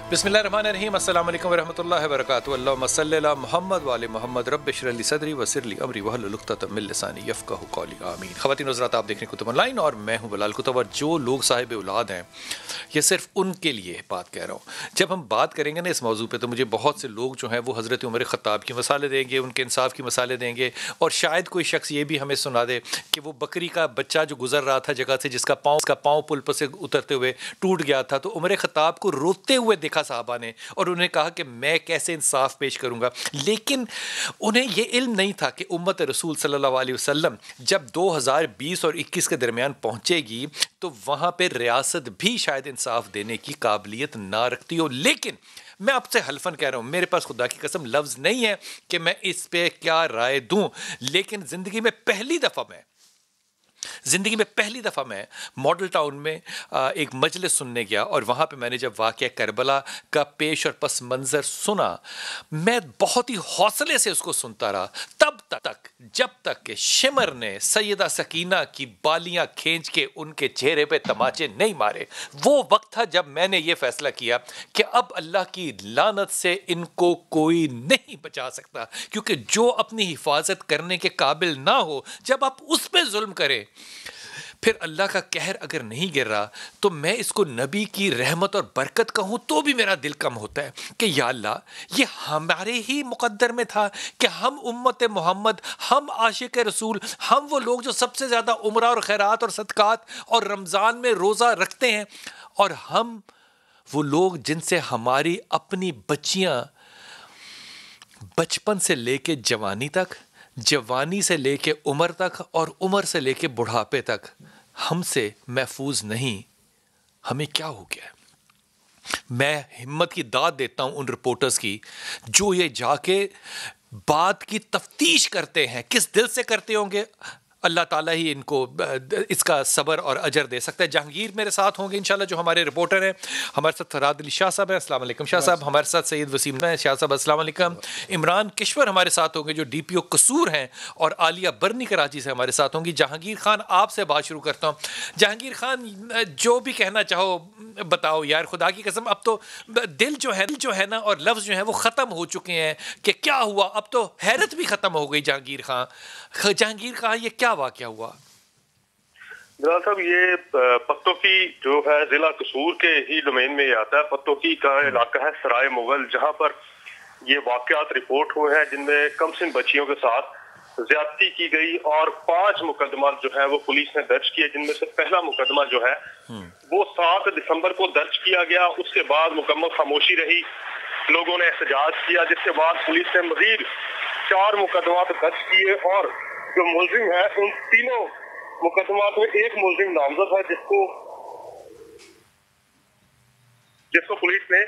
बिस्मिल्लाहिर्रहमानिर्रहीम अस्सलाम वालेकुम वरहमतुल्लाहि वबरकातुहू अल्लाहुम्मा सल्लि अला मुहम्मद व आले मुहम्मद रब्बि इश्रह ली सदरी वयस्सिर ली अमरी वहलुल उक़दतम मिन लिसानी यफ़क़हू क़ौली आमीन। ख़वातीन व हज़रात, आप देख रहे हैं कुतुब ऑनलाइन और मैं हूं बिलाल कुतुब। और जो लोग साहिब औलाद हैं, ये सिर्फ उनके लिए बात कह रहा हूँ। जब हम बात करेंगे ना इस मौजू पे, तो मुझे बहुत से लोग जो हैं वो हज़रत उमर ख़त्ताब की मसाले देंगे, उनके इंसाफ की मसाले देंगे, और शायद कोई शख्स ये भी हमें सुना दे कि वो बकरी का बच्चा जो गुजर रहा था जगह से, जिसका पाँव पुल पर से उतरते हुए टूट गया था, तो उमर ख़त्ताब को रोते हुए देखा साहबा ने, और उन्हें कहा कि मैं कैसे इंसाफ पेश करूंगा। लेकिन उन्हें यह इल्म नहीं था कि उम्मत रसूल सल्लल्लाहु अलैहि वसल्लम जब 2020 और 21 के दरमियान पहुंचेगी तो वहां पे रियासत भी शायद इंसाफ देने की काबिलियत ना रखती हो। लेकिन मैं आपसे हल्फन कह रहा हूं, मेरे पास खुदा की कसम लफ्ज नहीं है कि मैं इस पे क्या राय दूं, लेकिन जिंदगी में पहली दफ़ा मैं मॉडल टाउन में एक मजलिस सुनने गया, और वहाँ पे मैंने जब वाक़या करबला का पेश और पस मंज़र सुना, मैं बहुत ही हौसले से उसको सुनता रहा जब तक कि शिमर ने सैयदा सकीना की बालियां खींच के उनके चेहरे पे तमाचे नहीं मारे। वो वक्त था जब मैंने ये फैसला किया कि अब अल्लाह की लानत से इनको कोई नहीं बचा सकता, क्योंकि जो अपनी हिफाजत करने के काबिल ना हो, जब आप उस पर जुल्म करें, फिर अल्लाह का कहर अगर नहीं गिर रहा, तो मैं इसको नबी की रहमत और बरकत कहूँ तो भी मेरा दिल कम होता है कि या अल्लाह, ये हमारे ही मुकद्दर में था कि हम उम्मत मोहम्मद, हम आशिक रसूल, हम वो लोग जो सबसे ज़्यादा उम्रा और खैरात और सदकात और रमज़ान में रोज़ा रखते हैं, और हम वो लोग जिनसे हमारी अपनी बच्चियाँ बचपन से लेके जवानी तक, जवानी से लेके उम्र तक, और उम्र से लेके बुढ़ापे तक हमसे महफूज नहीं। हमें क्या हो गया? मैं हिम्मत की दाद देता हूं उन रिपोर्टर्स की जो ये जाके बात की तफ्तीश करते हैं। किस दिल से करते होंगे, अल्लाह ताला ही इनको इसका सब्र और अजर दे सकता है। जहांगीर मेरे साथ होंगे इंशाल्लाह, जो हमारे रिपोर्टर हैं। हमारे साथ फराद अली शाह साहब हैं, अस्सलाम वालेकुम शाह साहब। हमारे साथ सैयद वसीम हैं, शाह साहब अस्सलाम वालेकुम। इमरान किश्वर हमारे साथ होंगे, जो DPO कसूर हैं, और आलिया बर्नी कराची से हमारे साथ होंगी। जहांगीर खान, आपसे बात शुरू करता हूँ। जहांगीर खान, जो भी कहना चाहो बताओ यार, खुदा की कसम अब तो दिल जो है ना, और लफ्ज़ जो है वो ख़त्म हो चुके हैं कि क्या हुआ। अब तो हैरत भी ख़त्म हो गई। जहांगीर खान, ये क्या वाक़या हुआ? बिलाल साहब, ये पत्तोकी जो है जिला कसूर के ही डोमेन में आता है। पत्तोकी का इलाका है सराय मुगल, जहां पर ये वाक़यात रिपोर्ट हुए हैं जिनमें कमसिन बच्चियों के साथ ज्यादती की गई, और 5 मुकदमा जो है वो पुलिस ने दर्ज किए, जिनमें से पहला मुकदमा जो है वो 7 दिसंबर को दर्ज किया गया। उसके बाद मुकम्मल खामोशी रही, लोगों ने एहतजाज किया, जिसके बाद पुलिस ने मजीद 4 मुकदमा दर्ज किए, और जो मुलजिम है उन तीनों मुकदमा में एक मुलजिम नामजद है जिसको पुलिस ने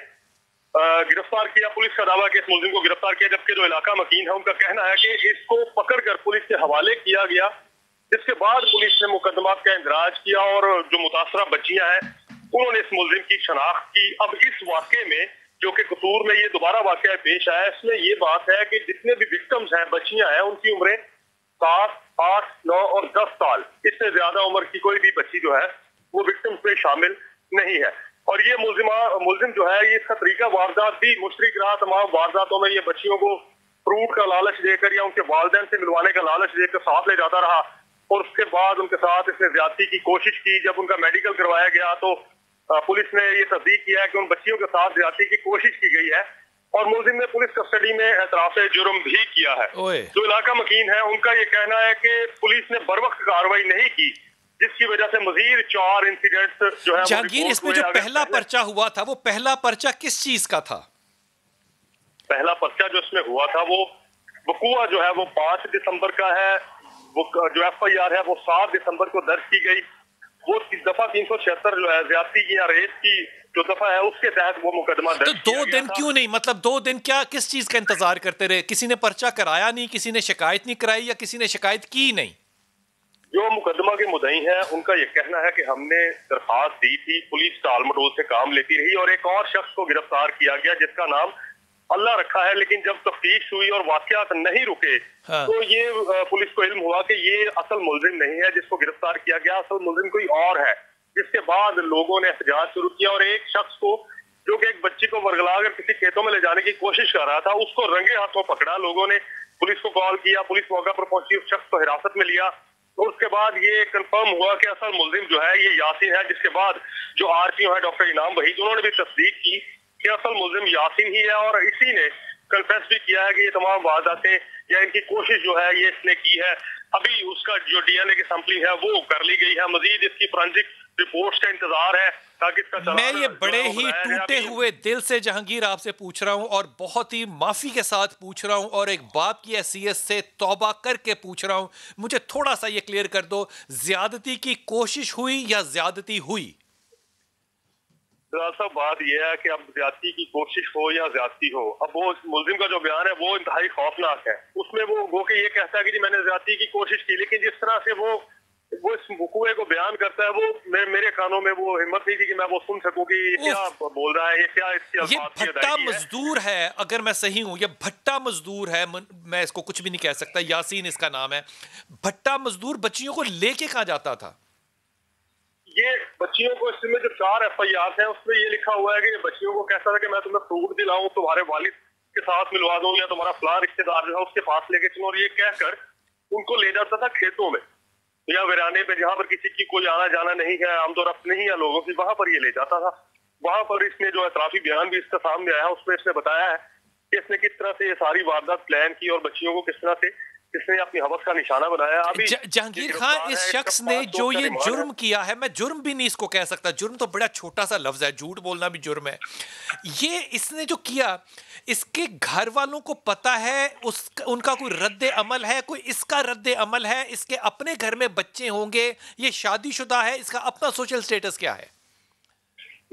गिरफ्तार किया। पुलिस का दावा कि इस मुलजिम को गिरफ्तार किया, जबकि जो इलाका मकीन है उनका कहना है कि इसको पकड़कर पुलिस के हवाले किया गया। जिसके बाद पुलिस ने मुकदमात का इंदराज किया, और जो मुतासरा बच्चियां हैं उन्होंने इस मुलजिम की शनाख्त की। अब इस वाक़े में, जो कि कसूर में ये दोबारा वाक़या पेश आया, इसमें ये बात है कि जितने भी विक्टिम्स हैं, बच्चियां हैं, उनकी उम्रें 7, 8, 9 और 10 साल। इससे ज्यादा उम्र की कोई भी बच्ची जो है वो विक्टिम्स में शामिल नहीं है। और ये मुलजिम जो है, ये इसका तरीका वारदात भी मुश्तरक रहा। तमाम वारदातों में ये बच्चियों को फ्रूट का लालच देकर या उनके वालिदैन से मिलवाने का लालच देकर साथ ले जाता रहा, और उसके बाद उनके साथ इसने ज्यादती की कोशिश की। जब उनका मेडिकल करवाया गया तो पुलिस ने ये तस्दीक किया है कि उन बच्चियों के साथ ज्यादती की कोशिश की गई है, और मुलजिम ने पुलिस कस्टडी में एतराफ़ जुर्म भी किया है। जो इलाका मकीन है उनका ये कहना है कि पुलिस ने बरवक्त कार्रवाई नहीं की, जिसकी वजह से मजीद 4 इंसिडेंट्स जो है। जहांगीर, इसमें जो पहला पर्चा हुआ था, वो पहला पर्चा किस चीज का था? पहला पर्चा जो इसमें हुआ था वो वकूआ जो है वो 5 दिसंबर का है। वो जो FIR है वो 7 दिसंबर को दर्ज की गई। वो दफा 376 जो है ज्यादती या रेप की जो दफा है, उसके तहत वो मुकदमा दर्ज। तो 2 दिन क्यों नहीं? मतलब 2 दिन क्या, किस चीज का इंतजार करते रहे? किसी ने पर्चा कराया नहीं, किसी ने शिकायत नहीं कराई, या किसी ने शिकायत की नहीं? जो मुकदमा के मुद्दई हैं उनका ये कहना है कि हमने दरखास्त दी थी, पुलिस टाल मटोल से काम लेती रही, और एक और शख्स को गिरफ्तार किया गया जिसका नाम अल्लाह रखा है। लेकिन जब तफ्तीश हुई और वाकयात नहीं रुके, तो ये पुलिस को इल्म हुआ कि ये असल मुलजिम नहीं है जिसको गिरफ्तार किया गया, असल मुलजिम कोई और है। जिसके बाद लोगों ने एहतजाज शुरू किया, और एक शख्स को जो कि एक बच्ची को वर्गला कर किसी खेतों में ले जाने की कोशिश कर रहा था, उसको रंगे हाथों पकड़ा। लोगों ने पुलिस को कॉल किया, पुलिस मौका पर पहुंची, उस शख्स को हिरासत में लिया। तो उसके बाद ये कंफर्म हुआ कि असल मुल्जिम जो है ये यासीन है, जिसके बाद जो आरपीओ है डॉक्टर इनाम वहीद, उन्होंने भी तस्दीक की कि असल मुल्जिम यासीन ही है और इसी ने कन्फेस भी किया है कि ये तमाम वारदातें या इनकी कोशिश जो है ये इसने की है। अभी उसका जो डीएनए की सैंपलिंग है वो कर ली गई है, मजीद इसकी फोरेंसिक रिपोर्ट्स का इंतजार है ताकि इसका मैं ये बड़े ही टूटे हुए दिल से जहांगीर आपसे पूछ रहा हूं और बहुत ही माफी के साथ पूछ रहा हूं और एक बाप की हैसियत से तौबा करके पूछ रहा हूं, मुझे थोड़ा सा ये क्लियर कर दो, ज्यादती की कोशिश हुई या ज्यादती हुई? साहब बात यह है कि अब ज्यादती की कोशिश हो या ज्यादती हो, अब वो मुल्जिम का जो बयान है वो इंतहाई खौफनाक है। उसमें वो के ये कहता है कि जी मैंने ज्यादती की कोशिश की, लेकिन जिस तरह से वो इस वकूए को बयान करता है वो मेरे कानों में वो हिम्मत नहीं थी कि मैं वो सुन सकूं कि ये क्या बोल रहा है, ये क्या इसके अल्फाज ये भट्टा मजदूर है। अगर मैं सही हूं, ये भट्टा मजदूर है, मैं इसको कुछ भी नहीं कह सकता, यासीन इसका नाम है। भट्टा मजदूर बच्चियों को लेके कहां जाता था? ये बच्चियों को, इसमें जो 4 FIR है उसमें ये लिखा हुआ है कि बच्चियों को कहता था कि मैं तुम्हें फ्रूट दिलाऊं, तुम्हारे वालिद के साथ मिलवा दूं या तुम्हारा फलां रिश्तेदार जो है उसके पास लेके चलो, और ये कहकर उनको ले जाता था खेतों में या वीराने पे जहां पर किसी की कोई आना जाना नहीं है, आमदोरफ्त नहीं है लोगों की, वहां पर ये ले जाता था। वहां पर इसने जो एतराफी बयान भी इसका सामने आया उसमें इसने बताया है कि इसने किस तरह से ये सारी वारदात प्लान की और बच्चियों को किस तरह से इसने अपनी हवस का निशाना बनाया। अभी जहांगीर खान, इस शख्स ने जो ये जुर्म किया है, मैं जुर्म भी नहीं इसको कह सकता, जुर्म तो बड़ा छोटा सा लफ्ज है, झूठ बोलना भी जुर्म है। ये इसने जो किया, इसके घर वालों को पता है, उनका कोई रद्द अमल है, कोई इसका रद्द अमल है, इसके अपने घर में बच्चे होंगे, ये शादीशुदा है, इसका अपना सोशल स्टेटस क्या है?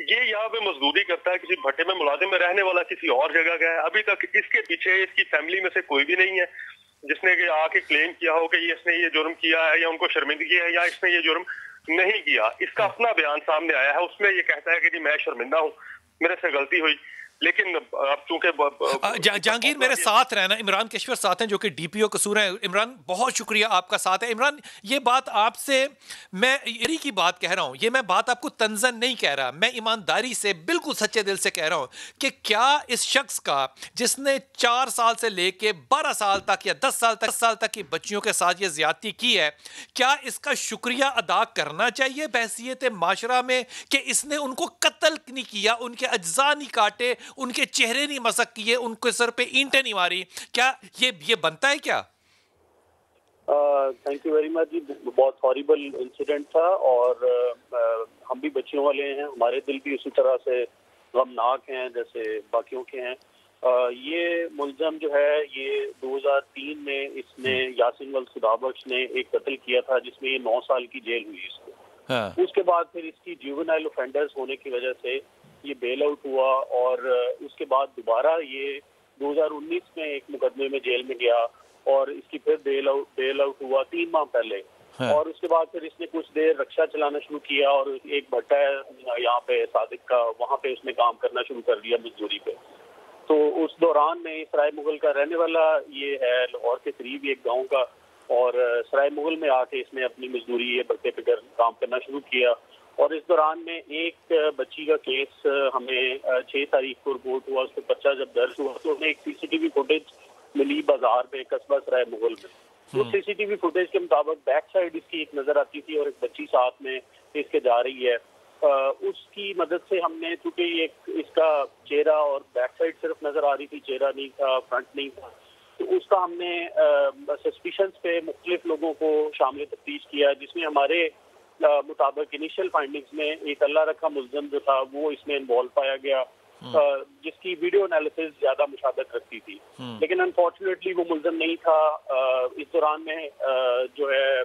ये यहाँ पे मजदूरी करता है, किसी भट्टे में मुलाजिम में रहने वाला, किसी और जगह का है। अभी तक इसके पीछे इसकी फैमिली में से कोई भी नहीं है जिसने कि आके क्लेम किया हो कि इसने ये जुर्म किया है या उनको शर्मिंदगी है या इसने ये जुर्म नहीं किया। इसका अपना बयान सामने आया है, उसमें ये कहता है कि मैं शर्मिंदा हूँ, मेरे से गलती हुई। लेकिन अब चूंकि जहांगीर मेरे साथ रहना, इमरान केशवर साथ हैं जो कि DPO कसूर हैं। इमरान, बहुत शुक्रिया आपका साथ है। इमरान, ये बात आपसे मैं यही की बात कह रहा हूं, ये मैं बात आपको तंजन नहीं कह रहा, मैं ईमानदारी से बिल्कुल सच्चे दिल से कह रहा हूं कि क्या इस शख्स का, जिसने 4 साल से लेके 12 साल तक या 10 साल तक की बच्चियों के साथ ये ज्यादती की है, क्या इसका शुक्रिया अदा करना चाहिए बहसियत माशरा में कि इसने उनको कत्ल नहीं किया, उनके अज्जा नहीं काटे, उनके चेहरे नहीं मसक किए, उनके सर पे ईंटें नहीं मारी? क्या ये बनता है क्या? थैंक यू वेरी मच जी, बहुत हॉरिबल इंसिडेंट था और हम भी बच्चियों वाले हैं, हमारे दिल भी उसी तरह से गमनाक हैं जैसे बाकियों के हैं। ये मुलजम जो है ये 2003 में इसने यासीन वल खुदाबख्श ने एक कत्ल किया था जिसमें ये 9 साल की जेल हुई इसको। हाँ। उसके बाद फिर इसकी जुवेनाइल ऑफेंडर्स होने की वजह से ये बेल आउट हुआ और उसके बाद दोबारा ये 2019 में एक मुकदमे में जेल में गया और इसकी फिर बेल आउट हुआ 3 माह पहले। हाँ। और उसके बाद फिर इसने कुछ देर रक्षा चलाना शुरू किया और एक भट्टा है यहाँ पे सादिक का, वहाँ पे उसने काम करना शुरू कर दिया मजदूरी पे। तो उस दौरान में सराय मुगल का रहने वाला ये है, लाहौर के करीब एक गाँव का, और सराय मुगल में आके इसने अपनी मजदूरी ये भट्टे पे काम करना शुरू किया। और इस दौरान में एक बच्ची का केस हमें 6 तारीख को रिपोर्ट हुआ, उस पर पर्चा जब दर्ज हुआ तो हमें एक CCTV फुटेज मिली बाजार में, कस्बा सराय मुगल में। उस CCTV फुटेज के मुताबिक बैक साइड इसकी एक नजर आती थी और एक बच्ची साथ में इसके जा रही है। उसकी मदद से हमने, चूंकि इसका चेहरा और बैक साइड सिर्फ नजर आ रही थी, चेहरा नहीं था, फ्रंट नहीं था, तो उसका हमने सस्पिशंस पे मुख्तलिफ लोगों को शामिल तफ्तीश किया, जिसमें हमारे मुताबिक इनिशियल फाइंडिंग्स में एक अल्लाह रखा मुल्ज़िम जो था वो इसमें इन्वॉल्व पाया गया, जिसकी वीडियो एनालिसिस ज्यादा मुशाबहत रखती थी। लेकिन अनफॉर्चुनेटली वो मुल्ज़िम नहीं था। इस दौरान में जो है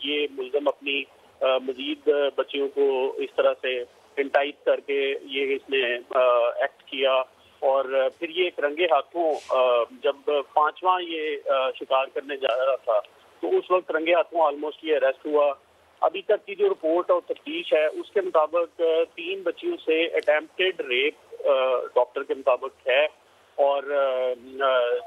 ये मुल्ज़िम अपनी मजीद बच्चियों को इस तरह से इंटाइस करके ये इसने एक्ट किया और फिर ये एक रंगे हाथों जब 5वां ये शिकार करने जा रहा था तो उस वक्त रंगे हाथों ऑलमोस्ट ये अरेस्ट हुआ। अभी तक की जो रिपोर्ट और तफ्तीश है उसके मुताबिक 3 बच्चियों से अटेम्प्टेड रेप डॉक्टर के मुताबिक है और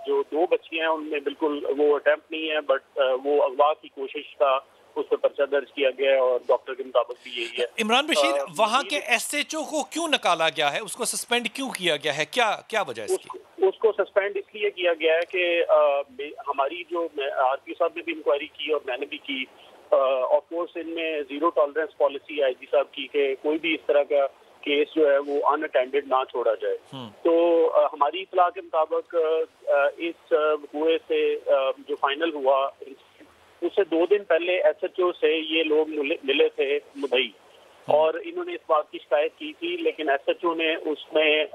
जो 2 बच्चियां हैं उनमें बिल्कुल वो अटेम्प्ट नहीं है, बट वो अगवा की कोशिश का उस पर पर्चा दर्ज किया गया है और डॉक्टर के मुताबिक भी यही है। इमरान बशीर, वहाँ के SHO को क्यों निकाला गया है, उसको सस्पेंड क्यों किया गया है, क्या क्या वजह इसकी? उसको सस्पेंड इसलिए किया गया है कि हमारी जो RPO साहब ने भी इंक्वायरी की और मैंने भी की, ऑफ कोर्स इनमें जीरो टॉलरेंस पॉलिसी है IG साहब की कि कोई भी इस तरह का केस जो है वो अनअटेंडेड ना छोड़ा जाए। तो हमारी इत्तला के मुताबिक इस हुए से जो फाइनल हुआ उससे 2 दिन पहले SHO से ये लोग मिले थे मुदई और इन्होंने इस बात की शिकायत की थी, लेकिन SHO ने उसमें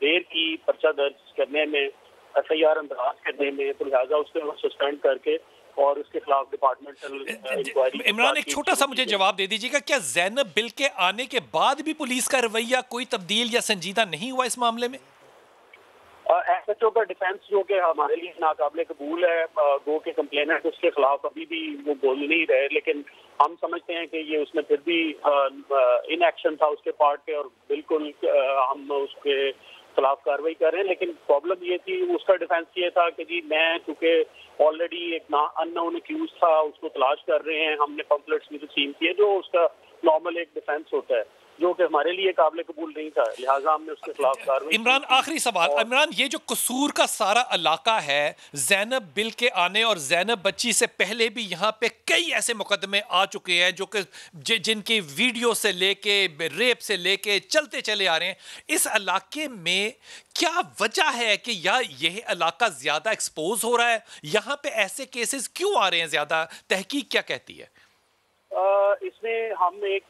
देर की पर्चा दर्ज करने में, FIR अंदराज करने में, तो लिहाजा उसको सस्पेंड करके और उसके खिलाफ डिपार्टमेंटल इंक्वायरी। इमरान, एक छोटा सा मुझे जवाब दे दीजिएगा, क्या ज़ैनब बिल के आने के बाद भी पुलिस का रवैया कोई तब्दील या संजीदा नहीं हुआ इस मामले में? SHO का डिफेंस जो कि हमारे लिए नाकाबिले कबूल है, गो के कंप्लेनेंट उसके खिलाफ अभी भी वो बोल नहीं रहे, लेकिन हम समझते हैं कि ये उसमें फिर भी इनएक्शन था उसके पार्ट पे और बिल्कुल हम उसके खिलाफ कार्रवाई कर रहे हैं। लेकिन प्रॉब्लम ये थी, उसका डिफेंस ये था कि जी मैं चूंकि ऑलरेडी एक अननोन एक्यूज था उसको तलाश कर रहे हैं, हमने पम्पलेट्स भी रिसीव किए, जो उसका नॉर्मल एक डिफेंस होता है जो कि हमारे लिए काबिल कबूल नहीं था, लिहाजा हमने उसके खिलाफ कार्रवाई। इमरान, आखिरी सवाल। इमरान, ये जो कसूर का सारा इलाका है, ज़ैनब बिल के आने और ज़ैनब बच्ची से पहले भी यहाँ पे कई ऐसे मुकदमे आ चुके हैं जो कि जिनकी वीडियो से लेके रेप से लेके चलते चले आ रहे हैं। इस इलाके में क्या वजह है कि या यह इलाका ज्यादा एक्सपोज हो रहा है, यहाँ पे ऐसे केसेस क्यों आ रहे हैं ज्यादा, तहकीक क्या कहती है? इसमें हम एक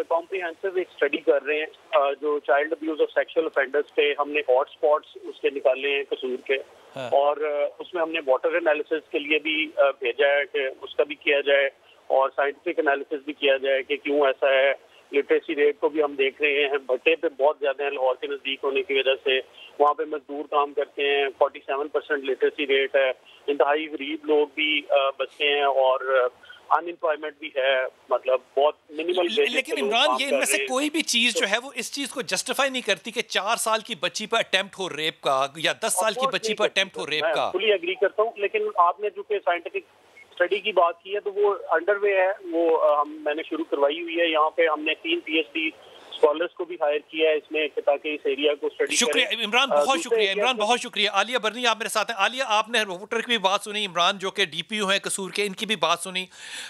कॉम्प्रिहेंसिव एक स्टडी कर रहे हैं जो चाइल्ड अब्यूज और सेक्सुअल ऑफेंडर्स पे हमने हॉट स्पॉट्स उसके निकाले हैं कसूर के। हाँ। और उसमें हमने वाटर एनालिसिस के लिए भी भेजा है कि उसका भी किया जाए और साइंटिफिक एनालिसिस भी किया जाए कि क्यों ऐसा है। लिटरेसी रेट को भी हम देख रहे हैं, भट्टे पे बहुत ज्यादा है लाहौर के नजदीक होने की वजह से, वहाँ पे मजदूर काम करते हैं, 47% लिटरेसी रेट है, इंतहाई गरीब लोग भी बचते हैं और अनएम्प्लॉयमेंट भी है, मतलब बहुत मिनिमल। लेकिन इमरान, ये इनमें से कोई भी चीज जो है वो इस चीज को जस्टिफाई नहीं करती कि 4 साल की बच्ची पर अटेम्प्ट हो रेप का या 10 साल की बच्ची पर अटेम्प्ट हो रेप का। फुली एग्री करता हूँ, लेकिन आपने जो कि साइंटिफिक स्टडी की बात की है तो वो अंडरवे है, वो मैंने शुरू करवाई हुई है। यहाँ पे हमने 3 PhD स्कॉलर्स को भी हायर किया है इसमें ताकि इस एरिया को स्टडी। शुक्रिया इमरान, बहुत शुक्रिया इमरान, बहुत शुक्रिया। आलिया बर्नी आप मेरे साथ हैं। आलिया, आपने रिपोर्टर की भी बात सुनी, इमरान जो कि DPO हैं कसूर के, इनकी भी बात सुनी।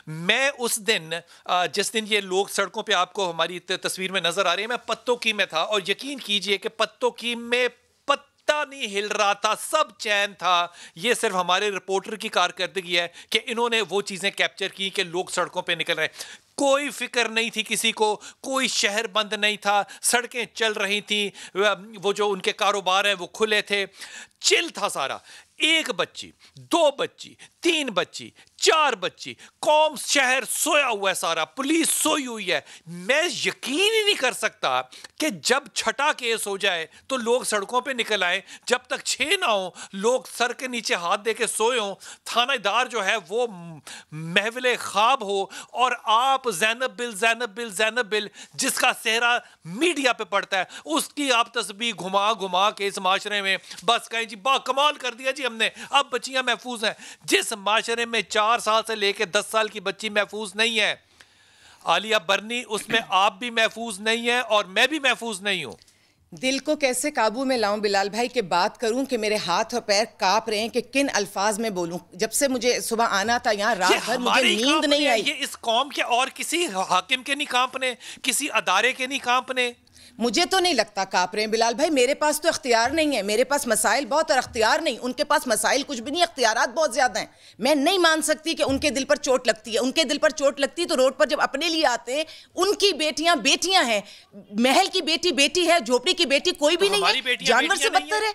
मैं उस दिन जिस दिन ये लोग सड़कों पे आपको हमारी तस्वीर में नजर आ रही है, मैं पत्तों की में था और यकीन कीजिए कि पत्तों की में पत्ता नहीं हिल रहा था, सब चैन था। ये सिर्फ हमारे रिपोर्टर की कारकर्दगी है कि इन्होंने वो चीजें कैप्चर की कि लोग सड़कों पे निकल रहे हैं। कोई फिक्र नहीं थी किसी को, कोई शहर बंद नहीं था, सड़कें चल रही थी, वो जो उनके कारोबार हैं वो खुले थे, चिल था सारा। 1 बच्ची, 2 बच्ची, 3 बच्ची, 4 बच्ची, कौम शहर सोया हुआ है सारा, पुलिस सोई हुई है। मैं यकीन ही नहीं कर सकता कि जब छठा केस हो जाए तो लोग सड़कों पे निकल आए, जब तक 6 ना हो लोग सर के नीचे हाथ दे के सोए हों, थानेदार जो है वो महविल ख्वाब हो और आप Zainab bill Zainab bill Zainab bill जिसका सेहरा मीडिया पे पड़ता है उसकी आप तस्वीर घुमा घुमा के इस माशरे में बस कहें जी बा कमाल कर दिया जी हमने, अब बच्चियां महफूज हैं। जिस माशरे में 4 साल से लेकर 10 साल की बच्ची महफूज नहीं है आलिया बर्नी, उसमें आप भी महफूज नहीं है और मैं भी महफूज नहीं हूं। दिल को कैसे काबू में लाऊं बिलाल भाई, के बात करूं कि मेरे हाथ और पैर कांप रहे हैं कि किन अल्फाज में बोलूं। जब से मुझे सुबह आना था यहाँ, रात भर मुझे नींद नहीं आई। ये इस कौम के और किसी हाकिम के नहीं कांपने, किसी अदारे के नहीं कांपने। मुझे तो नहीं लगता कांप रहे हैं बिलाल भाई, मेरे पास तो इख्तियार नहीं है, मेरे पास मसाइल बहुत और इख्तियार नहीं। उनके पास मसाइल कुछ भी नहीं, इख्तियारात बहुत ज्यादा हैं। मैं नहीं मान सकती कि उनके दिल पर चोट लगती है। उनके दिल पर चोट लगती तो रोड पर जब अपने लिए आते हैं, उनकी बेटियां बेटियां हैं, महल की बेटी बेटी है, झोपड़ी की बेटी कोई भी नहीं है, जानवर से बदतर है।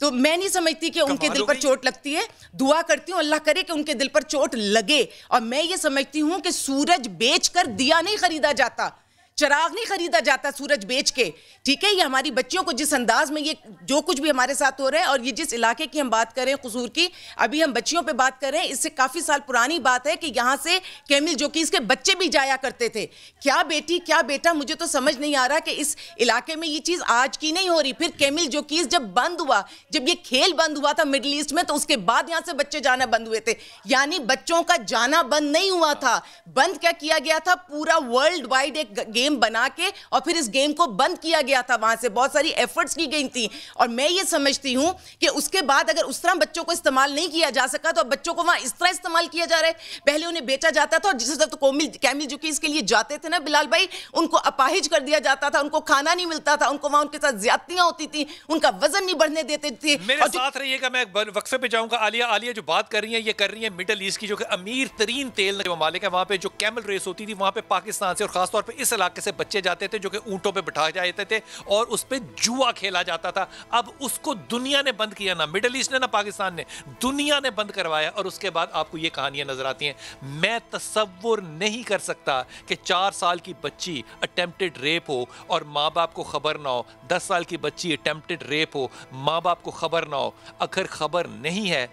तो मैं नहीं समझती कि उनके दिल पर चोट लगती है। दुआ करती हूँ अल्लाह करे कि उनके दिल पर चोट लगे। और मैं ये समझती हूँ कि सूरज बेचकर दिया नहीं खरीदा जाता, चिराग नहीं खरीदा जाता सूरज बेच के, ठीक है। ये हमारी बच्चियों को जिस अंदाज में ये जो कुछ भी हमारे साथ हो रहा है, और ये जिस इलाके की हम बात कर रहे हैं कसूर की, अभी हम बच्चियों पे बात कर रहे हैं, इससे काफी साल पुरानी बात है कि यहाँ से कैमिल जोकीज के बच्चे भी जाया करते थे। क्या बेटी क्या बेटा, मुझे तो समझ नहीं आ रहा कि इस इलाके में ये चीज आज की नहीं हो रही। फिर कैमिल जोकीज जब बंद हुआ, जब ये खेल बंद हुआ था मिडिल ईस्ट में, तो उसके बाद यहाँ से बच्चे जाना बंद हुए थे। यानी बच्चों का जाना बंद नहीं हुआ था। बंद क्या किया गया था, पूरा वर्ल्ड वाइड एक गेम बना के और फिर इस गेम को बंद किया गया था। वहां से बहुत सारी एफर्ट्स की गई थी, और मैं ये समझती हूं कि उसके बाद अगर उस तरह बच्चों को इस्तेमाल नहीं किया जा सका, तो अब बच्चों को वहां इस तरह इस्तेमाल किया जा रहा है। पहले उन्हें बेचा जाता था, और जिस तरह तो कैमिल जोकीज के लिए जाते थे ना बिलाल भाई, उनको अपाहिज कर दिया जाता था, उनको खाना नहीं मिलता था, उनको वहां उनके साथ ज्यादतियां होती थी, उनका वजन नहीं बढ़ने देते थे। मेरे साथ रहिएगा, मैं वक्फे पे जाऊंगा। आलिया जो बात कर रही है, ये कर रही है मिडिल ईस्ट की, जो कि अमीर तरीन तेल ममालिक है। वहां पे जो कैमल रेस होती थी, वहां पे पाकिस्तान से और खासतौर पे इस इलाके से बच्चे जाते थे, जो कि ऊंटों पे बिठा जाते थे और उस पे जुआ खेला जाता था। अब उसको दुनिया ने बंद किया, ना मिडिल ईस्ट ने ना पाकिस्तान ने, दुनिया ने बंद करवाया। और उसके बाद आपको ये कहानियां नजर आती हैं। मैं तसव्वुर नहीं कर सकता कि 4 साल की बच्ची अटेम्प्टेड रेप हो और माँ बाप को खबर ना हो। 10 साल की बच्ची अटेम्प्टेड रेप हो, माँ बाप को खबर ना हो। अगर खबर नहीं है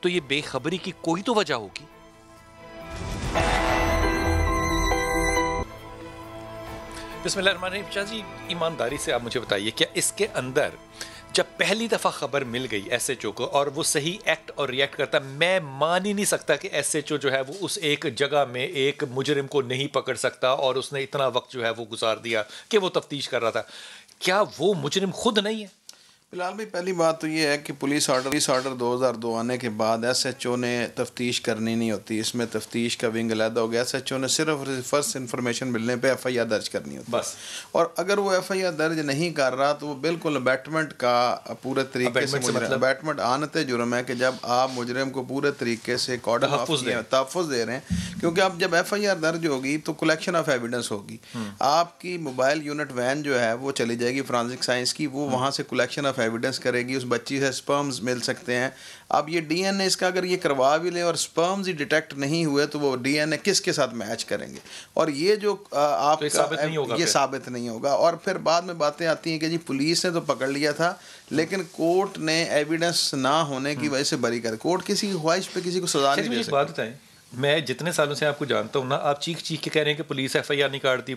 तो ये बेखबरी की कोई तो वजह होगी। बिस्मिल्लाहिर्रहमानिर्रहीम। शाह जी, ईमानदारी से आप मुझे बताइए, क्या इसके अंदर जब पहली दफ़ा खबर मिल गई एसएचओ को और वो सही एक्ट और रिएक्ट करता, मैं मान ही नहीं सकता कि एसएचओ जो है वो उस एक जगह में एक मुजरिम को नहीं पकड़ सकता और उसने इतना वक्त जो है वो गुजार दिया कि वो तफ्तीश कर रहा था। क्या वो मुजरिम खुद नहीं है? फिलहाल भी पहली बात तो ये है कि पुलिस ऑर्डर 2002 आने के बाद एसएचओ ने तफ्तीश करनी नहीं होती। इसमें तफ्तीश का विंग अलहदा हो गया। एसएचओ ने सिर्फ फर्स्ट इन्फॉर्मेशन मिलने पे एफआईआर दर्ज करनी होती बस। और अगर वो एफआईआर दर्ज नहीं कर रहा तो वो बिल्कुल अबैटमेंट का पूरे तरीके से अबैटमेंट आनते जुर्म है कि जब आप मुजरिम को पूरे तरीके से तहफ़्फ़ुज़ दे रहे हैं। क्योंकि अब जब एफआईआर दर्ज होगी तो कलेक्शन ऑफ एविडेंस होगी। आपकी मोबाइल यूनिट वैन जो है वो चली जाएगी फॉरेंसिक साइंस की, वो वहाँ से कलेक्शन ऑफ एविडेंस करेगी। उस बच्ची से स्पर्म्स मिल सकते हैं। अब ये डीएनए इसका अगर ये करवा भी ले और स्पर्म्स ही डिटेक्ट नहीं हुए तो वो डीएनए किसके साथ मैच करेंगे? और ये जो आप ये साबित नहीं होगा। और फिर बाद में बातें आती हैं कि जी पुलिस ने तो पकड़ लिया था लेकिन कोर्ट ने एविडेंस ना होने की वजह से बरी कर। कोर्ट किसी की ख्वाहिश पे किसी को सजा नहीं दे सकती। मैं जितने सालों से आपको जानता हूँ ना, आप चीख के कह रहे हैं कि पुलिस एफआईआर नहीं काटती,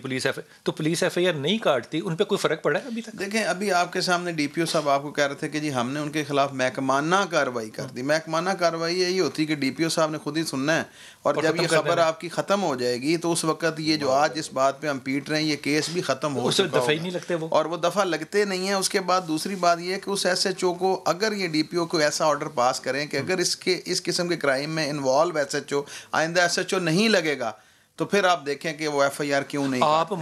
तो पुलिस एफआईआर नहीं काटती, उन पे कोई फर्क पड़ा है अभी तक? देखें, अभी आपके सामने डीपीओ साहब आपको कह रहे थे कि जी हमने उनके खिलाफ महकमाना कार्रवाई कर दी। महकमाना कार्रवाई यही होती है कि डीपीओ साहब ने खुद ही सुनना है और जब ये खबर आपकी खत्म हो जाएगी तो उस वक्त ये जो आज इस बात पे हम पीट रहे हैं ये केस भी खत्म हो चुका दफा ही नहीं लगते वो, और वो दफा लगते नहीं है। उसके बाद दूसरी बात ये है कि उस एसएचओ को, अगर ये डीपीओ को ऐसा ऑर्डर पास करें कि अगर इस किस्म के क्राइम में इन्वॉल्व एसएचओ, आइंदा एसएचओ नहीं लगेगा तो फिर आप देखें कि वो एफआईआर क्यों नहीं। आप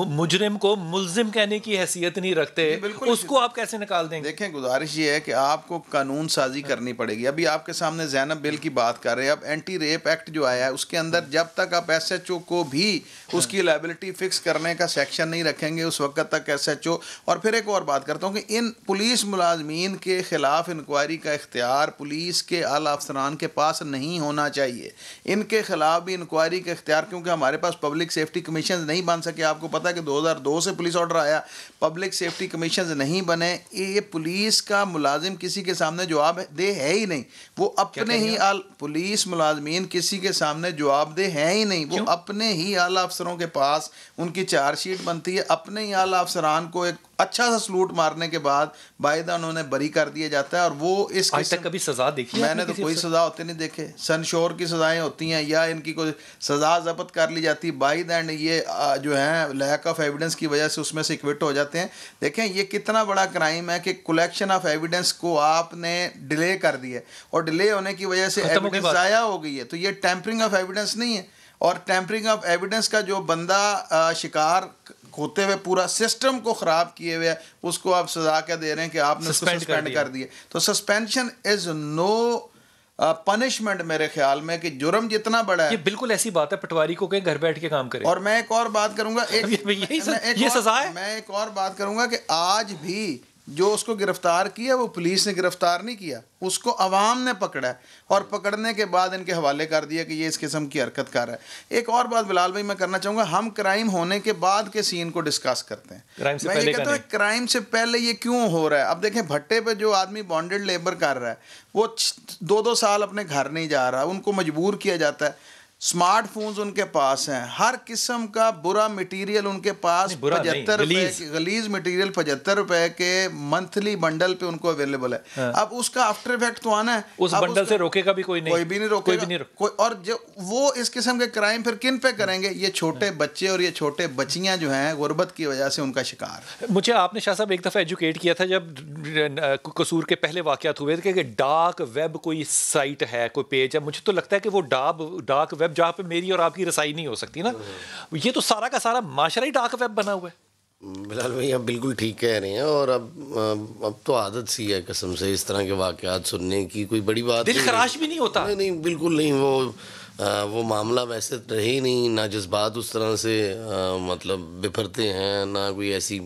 मुजरिम को मुल्जिम कहने की हैसियत नहीं रखते, उसको आप कैसे निकाल देंगे? देखें, गुजारिश ये है कि आपको कानून साजी करनी पड़ेगी। अभी आपके सामने ज़ैनब बिल की बात कर रहे हैं। अब एंटी रेप एक्ट जो आया है उसके अंदर जब तक आप एसएचओ को भी उसकी लायबिलिटी फिक्स करने का सेक्शन नहीं रखेंगे उस वक्त तक एसएचओ। और फिर एक और बात करता हूँ कि इन पुलिस मुलाजमीन के खिलाफ इंक्वायरी का इख्तियार पुलिस के आला अफसरान के पास नहीं होना चाहिए। इनके खिलाफ भी इंक्वायरी का इख्तियार, क्योंकि हमारे पास पब्लिक सेफ्टी कमीशन नहीं बन सके। आपको पता है कि 2002 से पुलिस ऑर्डर आया, पब्लिक सेफ्टी कमीशन नहीं बने। ये पुलिस का मुलाजिम किसी के सामने जवाब दे है ही नहीं। वो अपने ही पुलिस मुलाजमीन किसी के सामने जवाब दे है ही नहीं। वो अपने ही आला अफसरों के पास उनकी चार्जशीट बनती है, अपने ही आला अफसरान को एक अच्छा सा सलूट मारने के बाद बायदा उन्होंने बरी कर दिया जाता है। और वो इस आज तक कभी सजा देखी? मैंने तो कोई सजा होते नहीं देखे। सनशोर की सजाएं होती हैं या इनकी कोई सजा जब्त कर ली जाती है, बाय द एंड ये जो है लैक ऑफ एविडेंस की वजह से उसमें से क्विट हो जाते हैं। देखें, ये कितना बड़ा क्राइम है कि कलेक्शन ऑफ एविडेंस को आपने डिले कर दिया और डिले होने की वजह से एविडेंस ज़ाया हो गई है। तो ये टेम्परिंग ऑफ एविडेंस नहीं है। और टेम्परिंग ऑफ एविडेंस का जो बंदा शिकार होते हुए पूरा सिस्टम को ख़राब किए हुए उसको आप सजा क्या दे रहे हैं कि आपने उसको सस्पेंड कर दिए। तो सस्पेंशन इज नो पनिशमेंट मेरे ख्याल में, कि जुर्म जितना बड़ा है। ये बिल्कुल ऐसी बात है पटवारी को कहीं घर बैठ के काम करे। और मैं एक और बात करूंगा, ये सजा है। मैं एक और बात करूंगा कि आज भी जो उसको गिरफ्तार किया वो पुलिस ने गिरफ्तार नहीं किया, उसको अवाम ने पकड़ा है और पकड़ने के बाद इनके हवाले कर दिया कि ये इस किस्म की हरकत कर रहा है। एक और बात बिलाल भाई मैं करना चाहूँगा, हम क्राइम होने के बाद के सीन को डिस्कस करते हैं। मैं ये कहता हूँ क्राइम से पहले ये क्यों हो रहा है। अब देखें भट्टे पे जो आदमी बॉन्डेड लेबर कर रहा है वो 2-2 साल अपने घर नहीं जा रहा, उनको मजबूर किया जाता है। स्मार्टफोन्स उनके पास हैं, हर किस्म का बुरा मटेरियल उनके पास 75 रुपए की गलीज मटेरियल 75 रुपए के मंथली बंडल पे उनको अवेलेबल है। हाँ। अब उसका आफ्टर इफेक्ट तो आना है, उस बंडल से रोकेगा भी कोई नहीं, कोई भी नहीं रोकेगा कोई। और जो वो इस किस्म के क्राइम फिर किन पे करेंगे, ये छोटे बच्चे और ये छोटे बच्चियां जो हैं गुर्बत की वजह से उनका शिकार। मुझे आपने शाह साहब एक दफ़ा एजुकेट किया था जब कसूर के पहले वाक़यात हुए थे कि डार्क वेब कोई साइट है, कोई पेज है। मुझे तो लगता है कि वो डार्क वेब जहाँ पे मेरी और आपकी रसाई नहीं हो सकती ना, ये तो सारा का सारा माशरा ही डार्क वेब बना हुआ है। बिलाल भाई आप बिल्कुल ठीक कह रहे हैं। और अब तो आदत सी है कसम से इस तरह के वाक़यात सुनने की, कोई बड़ी बात दिल खराश भी नहीं होता। नहीं बिल्कुल नहीं। वो मामला वैसे रहे ही नहीं, ना जज्बात उस तरह से मतलब बिफरते हैं, ना कोई ऐसी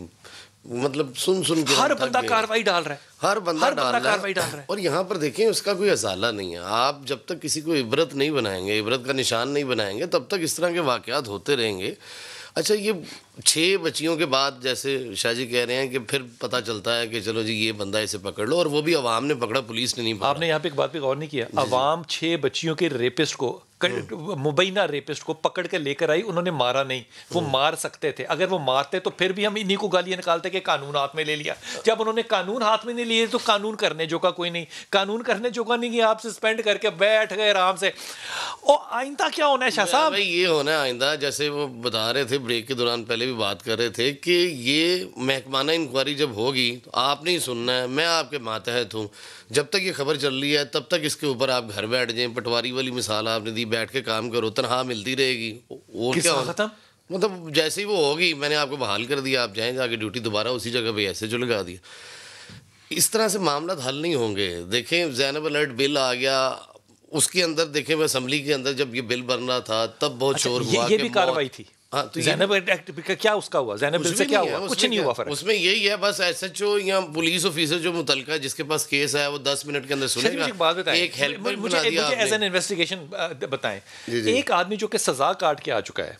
मतलब सुन के हर बंदा कार्रवाई डाल रहा है, हर बंदा कार्रवाई डाल रहा है। और यहाँ पर देखें उसका कोई अजाला नहीं है। आप जब तक किसी को इबरत नहीं बनाएंगे, इबरत का निशान नहीं बनाएंगे, तब तक इस तरह के वाक़यात होते रहेंगे। अच्छा ये 6 बच्चियों के बाद जैसे शाह जी कह रहे हैं कि फिर पता चलता है कि चलो जी ये बंदा इसे पकड़ लो, और वो भी अवाम ने पकड़ा, पुलिस ने नहीं पकड़ा। आपने यहाँ पे एक बात पे गौर नहीं किया, अवाम 6 बच्चियों के रेपिस्ट को, मुबैना रेपिस्ट को पकड़ के लेकर आई, उन्होंने मारा नहीं। वो मार सकते थे, अगर वो मारते तो फिर भी हम इन्हीं को गालियां निकालते कि कानून हाथ में ले लिया। जब उन्होंने कानून हाथ में नहीं लिए तो कानून करने जो का कोई नहीं, कानून करने जो का नहीं कि आप सस्पेंड करके बैठ गए आराम से। और आइंदा क्या होना है शाह साहब? भाई ये होना है आइंदा, जैसे वो बता रहे थे ब्रेक के दौरान, पहले भी बात कर रहे थे कि ये महकमाना इंक्वायरी जब होगी तो आपने ही सुनना है, मैं आपके मातहत हूँ। जब तक ये खबर चल रही है तब तक इसके ऊपर आप घर बैठ जाएं। पटवारी वाली मिसाल आपने दी, बैठ के काम करो, तनख्वाह मिलती रहेगी। वो क्या खत्म, मतलब जैसे ही वो होगी मैंने आपको बहाल कर दिया, आप जाएं जाके ड्यूटी दोबारा उसी जगह पे ऐसे जो लगा दिया। इस तरह से मामला हल नहीं होंगे। देखें ज़ैनब अलर्ट बिल आ गया, उसके अंदर देखें असेंबली के अंदर जब ये बिल बन रहा था तब बहुत शोर हुआ। ये भी कार्रवाई थी। हाँ, तो ज़ैनब एक्ट क्या उसका हुआ, ज़ैनब बिल से क्या हुआ? कुछ नहीं हुआ फर्क। उसमें यही है बस SHO या पुलिस ऑफिसर जो मुतलका है जिसके पास केस है वो 10 मिनट के अंदर सुनेगा। एक बात बताएं, एक हेल्पर बना दिया मुझे एज एन इन्वेस्टिगेशन बताएं, एक आदमी जो कि सजा काट के आ चुका है,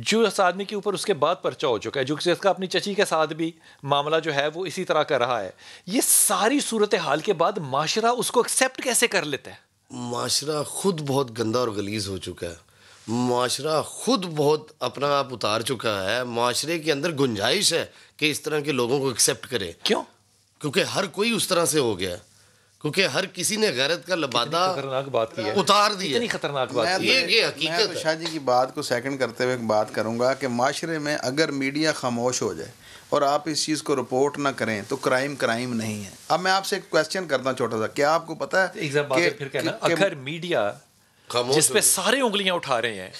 जो इस आदमी के ऊपर उसके बाद पर्चा हो चुका है, जो जिसका अपनी चची के साथ भी मामला जो है वो इसी तरह का रहा है, ये सारी सूरत हाल के बाद माशरा उसको एक्सेप्ट कैसे कर लेता है? माशरा खुद बहुत गंदा और गलीज हो चुका है। माशरा खुद बहुत अपना आप उतार चुका है। माशरे के अंदर गुंजाइश है कि इस तरह के लोगों को एक्सेप्ट करे। क्यों? क्योंकि हर कोई उस तरह से हो गया, क्योंकि हर किसी ने गैरत का लबादा खतरनाक बात की है, उतार दी। इतनी खतरनाक बात ये हकीकत है। शाह जी की बात को सेकंड करते हुए एक बात करूंगा कि माशरे में अगर मीडिया खामोश हो जाए और आप इस चीज़ को रिपोर्ट ना करें तो क्राइम नहीं है। अब मैं आपसे एक क्वेश्चन करता हूँ छोटा सा, क्या आपको पता है कि अगर मीडिया जिस पे सारे उंगलियां उठा रहे हैं,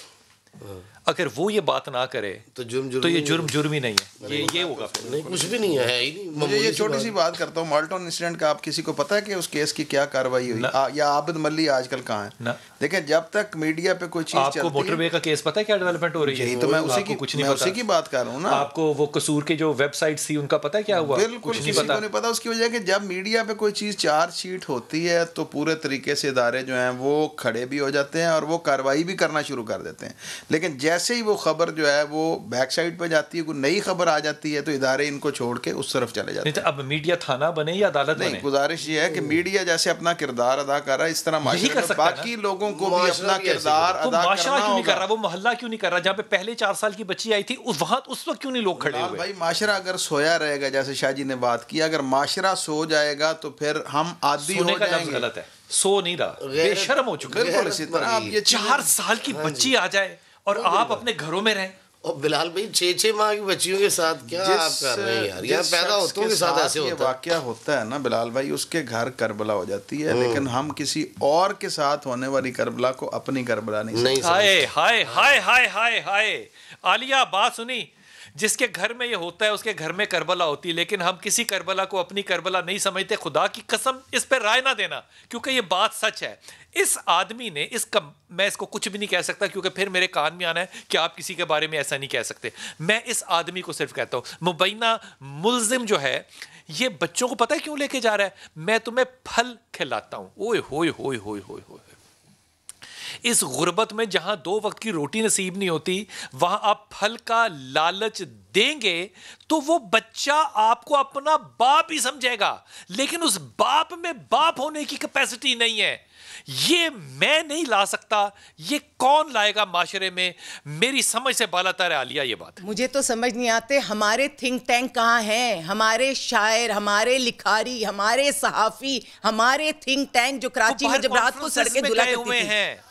अगर वो ये बात ना करे तो ये जुर्म ही नहीं है, ये होगा फिर नहीं, कुछ भी नहीं है ही नहीं। मुझे ये छोटी सी बात करता हूँ, माल्टन इंसिडेंट का आप किसी को पता है कि उस केस की क्या कार्रवाई हुई या आबिद मल्ली आजकल कहाँ है? देखें जब तक मीडिया पे कोई चीज आपको मोटरवे का केस पता है क्या डेवलपमेंट हो रही है? तो मैं उसी की बात कर रहा हूँ ना। आपको वो कसूर के जो वेबसाइट थी उनका पता है क्या हुआ? बिल्कुल किसी को नहीं पता। उसकी वजह कि जब मीडिया पे कोई चीज चार्जशीट होती है तो पूरे तरीके से इदारे जो हैं वो खड़े भी हो जाते हैं और वो कार्रवाई भी करना शुरू कर देते हैं। लेकिन जैसे ही वो खबर जो है वो बैक साइड पे जाती है, कोई नई खबर आ जाती है तो इदारे इनको छोड़ के उस तरफ चले जाते हैं। तो अब मीडिया थाना बने या अदालत बने? गुजारिश ये है कि मीडिया जैसे अपना किरदार अदा कर रहा है इस तरह बाकी लोगों को भी अपना किरदार अदा करना क्यों नहीं कर रहा? वो मोहल्ला क्यों नहीं कर रहा? जहाँ पे पहले 4 साल की बच्ची आई थी वहां उस वक्त क्यों नहीं लोग खड़े हुए? भाई माशरा अगर सोया रहेगा, जैसे शाह जी ने बात की, अगर माशरा सो जाएगा तो फिर हम आदी हो जाएंगे। गलत है, सो नहीं रहा, बेशर्म हो चुका है। बिल्कुल इसी तरह आप ये 4 साल की बच्ची आ जाए और आप अपने घरों में रहें। और बिलाल भाई 6-6 माह की बच्चियों के साथ क्या आप कर रहे हैं यार? यहाँ पैदा होतों के साथ ऐसे होता है। वाकया होता है ना बिलाल भाई, उसके घर करबला हो जाती है, लेकिन हम किसी और के साथ होने वाली करबला को अपनी करबला नहीं। हाय हाय हाय हाय हाय हाय आलिया, बात सुनी जिसके घर में ये होता है उसके घर में करबला होती है, लेकिन हम किसी करबला को अपनी करबला नहीं समझते। खुदा की कसम इस पर राय ना देना, क्योंकि ये बात सच है। इस आदमी ने मैं इसको कुछ भी नहीं कह सकता, क्योंकि फिर मेरे कान में आना है कि आप किसी के बारे में ऐसा नहीं कह सकते। मैं इस आदमी को सिर्फ कहता हूं, मुबैना मुल्जिम जो है ये बच्चों को पता है क्यों लेके जा रहा है, मैं तुम्हें फल खिलाता हूं। ओए होए होए होए होए होए। इस गुर्बत में जहां 2 वक्त की रोटी नसीब नहीं होती, वहां आप फल का लालच देंगे तो वो बच्चा आपको अपना बाप ही समझेगा, लेकिन उस बाप में बाप होने की कैपेसिटी नहीं है। ये मैं नहीं ला सकता, ये कौन लाएगा माशरे में? मेरी समझ से बालातर है आलिया ये बात। मुझे तो समझ नहीं आते हमारे थिंक टैंक कहाँ हैं, हमारे शायर, हमारे लिखारी, हमारे सहाफी, हमारे थिंक टैंक जो कराची में जब रात को सड़कें धुला करती थी।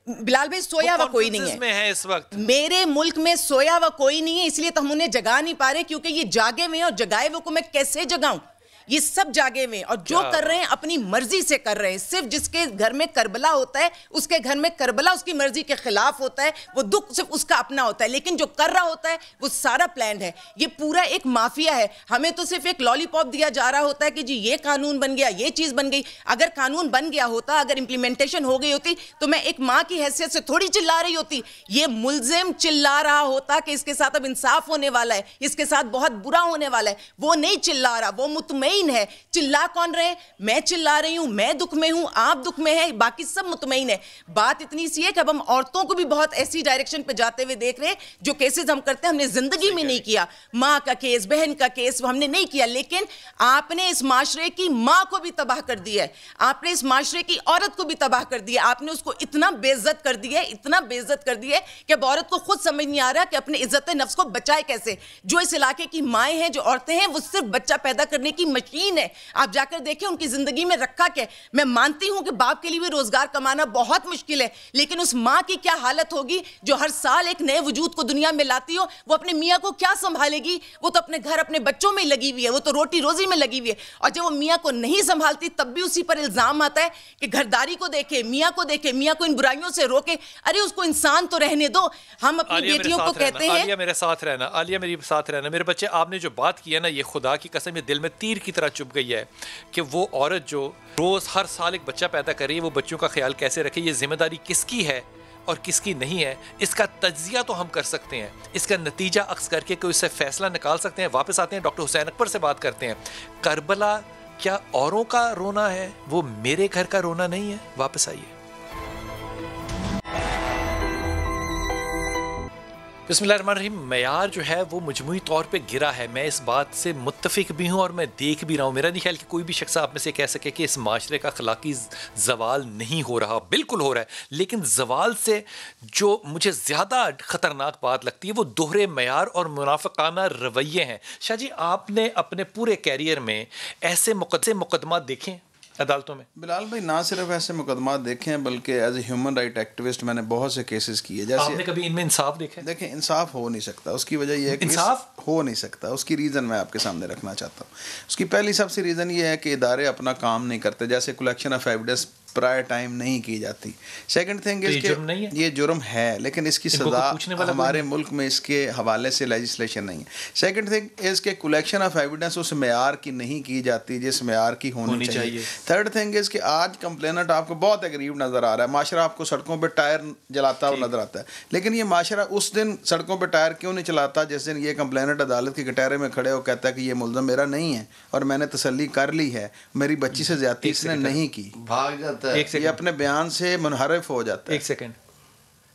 बिलाल भाई सोया हुआ कोई नहीं है इस वक्त मेरे मुल्क में, सोया हुआ कोई नहीं है, इसलिए तो हम उन्हें जगा नहीं पा रहे, क्योंकि ये जागे हुए हैं और जगाए हुए को मैं कैसे जगाऊं? ये सब जागे हुए और जो कर रहे हैं अपनी मर्जी से कर रहे हैं। सिर्फ जिसके घर में करबला होता है उसके घर में करबला उसकी मर्जी के खिलाफ होता है, वो दुख सिर्फ उसका अपना होता है, लेकिन जो कर रहा होता है वो सारा प्लान है। ये पूरा एक माफिया है। हमें तो सिर्फ एक लॉलीपॉप दिया जा रहा होता है कि जी ये कानून बन गया, ये चीज बन गई। अगर कानून बन गया होता, अगर इंप्लीमेंटेशन हो गई होती, तो मैं एक माँ की हैसियत से थोड़ी चिल्ला रही होती। ये मुल्जिम चिल्ला रहा होता कि इसके साथ अब इंसाफ होने वाला है, इसके साथ बहुत बुरा होने वाला है। वो नहीं चिल्ला रहा, वो मुतमईन है। चिल्ला कौन रहे? मैं चिल्ला रही हूं, मैं दुख में हूं, आप दुख में हैं, बाकी सब मुतमईन है। बात इतनी सी है कि अब हम औरतों को भी बहुत ऐसी डायरेक्शन पे जाते हुए देख रहे हैं जो केसेस हम करते हैं हमने जिंदगी में नहीं किया। माँ का केस, बहन का केस वो हमने नहीं किया, लेकिन आपने इस माशरे की माँ को भी तबाह कर दिया है, आपने इस माशरे की औरत को भी तबाह कर दिया। आपने उसको इतना बेइज्जत कर दिया है, इतना बेइज्जत कर दिया है कि अब औरत को खुद समझ नहीं आ रहा कि अपने इज्जत नफ्स को बचाए कैसे। जो इस इलाके की माएँ हैं, जो औरतें हैं, वो सिर्फ बच्चा पैदा करने की मशीन है। आप जाकर देखें उनकी जिंदगी में रखा क्या। मैं मानती हूं कि बाप के लिए भी रोजगार कमाना बहुत मुश्किल है, लेकिन उस मां की क्या हालत होगी जो हर साल एक नए वजूद को दुनिया में लाती हो। वो अपने मियां को क्या संभालेगी? वो तो अपने घर, अपने बच्चों में लगी हुई है, वो तो रोटी रोजी में लगी हुई है। और जब वो मियां को नहीं संभालती तब भी उसी पर इल्जाम आता है कि घरदारी को देखे, मियां को देखे, मियां को इन बुराइयों से रोके। अरे उसको इंसान तो रहने दो। हम अपनी बेटियों को कहते हैं आलिया मेरे साथ रहना, आलिया मेरे साथ रहना। मेरे बच्चे, आपने जो बात की है ना, ये खुदा की कसम ये दिल में तीर की तरह चुभ गई है कि वो औरत जो रोज हर साल एक बच्चा पैदा कर रही है, वो बच्चों का ख्याल कैसे रखे। ये जिम्मेदारी किसकी है और किसकी नहीं है, इसका तज्जिया तो हम कर सकते हैं, इसका नतीजा अक्स करके कोई इससे फैसला निकाल सकते हैं। वापस आते हैं, डॉक्टर हुसैन अकबर से बात करते हैं। करबला क्या औरों का रोना है, वो मेरे घर का रोना नहीं है? वापस आइए। बिस्मिल्लाहिर्रहमानिर्रहीम। मयार जो है वो मजमूई तौर पे गिरा है, मैं इस बात से मुत्तफिक भी हूँ और मैं देख भी रहा हूँ। मेरा नहीं ख्याल कि कोई भी शख्स आप में से कह सके कि इस माशरे का अखलाकी जवाल नहीं हो रहा, बिल्कुल हो रहा है। लेकिन जवाल से जो मुझे ज़्यादा ख़तरनाक बात लगती है वो दोहरे मयार और मुनाफिकाना रवैये हैं। शाह जी, आपने अपने पूरे कैरियर में ऐसे मुकदमा देखें अदालतों में? बिलाल भाई, ना सिर्फ ऐसे मुकदमा देखे हैं बल्कि as a human right activist मैंने बहुत से केसेस किए। जैसे आपने कभी इनमें इंसाफ देखा? देखें, इंसाफ हो नहीं सकता। उसकी वजह यह है कि इंसाफ हो नहीं सकता। उसकी रीज़न मैं आपके सामने रखना चाहता हूँ। उसकी पहली सबसे रीज़न ये है कि इदारे अपना काम नहीं करते। जैसे collection of evidence prior time नहीं की जाती। सेकंड थिंग इज कि ये जुर्म है, लेकिन इसकी सज़ा हमारे मुल्क में इसके हवाले से लेजिस्लेशन नहीं है। सेकंड थिंग इज के कलेक्शन ऑफ एविडेंस उस मेयार की नहीं की जाती जिस मेयार की होनी चाहिए। थर्ड थिंग इज कि आज कंप्लेनेंट आपको बहुत अगरीब नज़र आ रहा है। माशरा आपको सड़कों पर टायर जलाता हुआ नजर आता है, लेकिन ये माशरा उस दिन सड़कों पर टायर क्यों नहीं चलाता जिस दिन ये कंप्लेनेंट अदालत के कटहरे में खड़े हो कहता है कि ये मुल्ज़म मेरा नहीं है और मैंने तसल्ली कर ली है, मेरी बच्ची से ज्यादती इसने नहीं की। भाग जाता है, ये अपने बयान से मुनहरफ हो जाता है। एक सेकंड,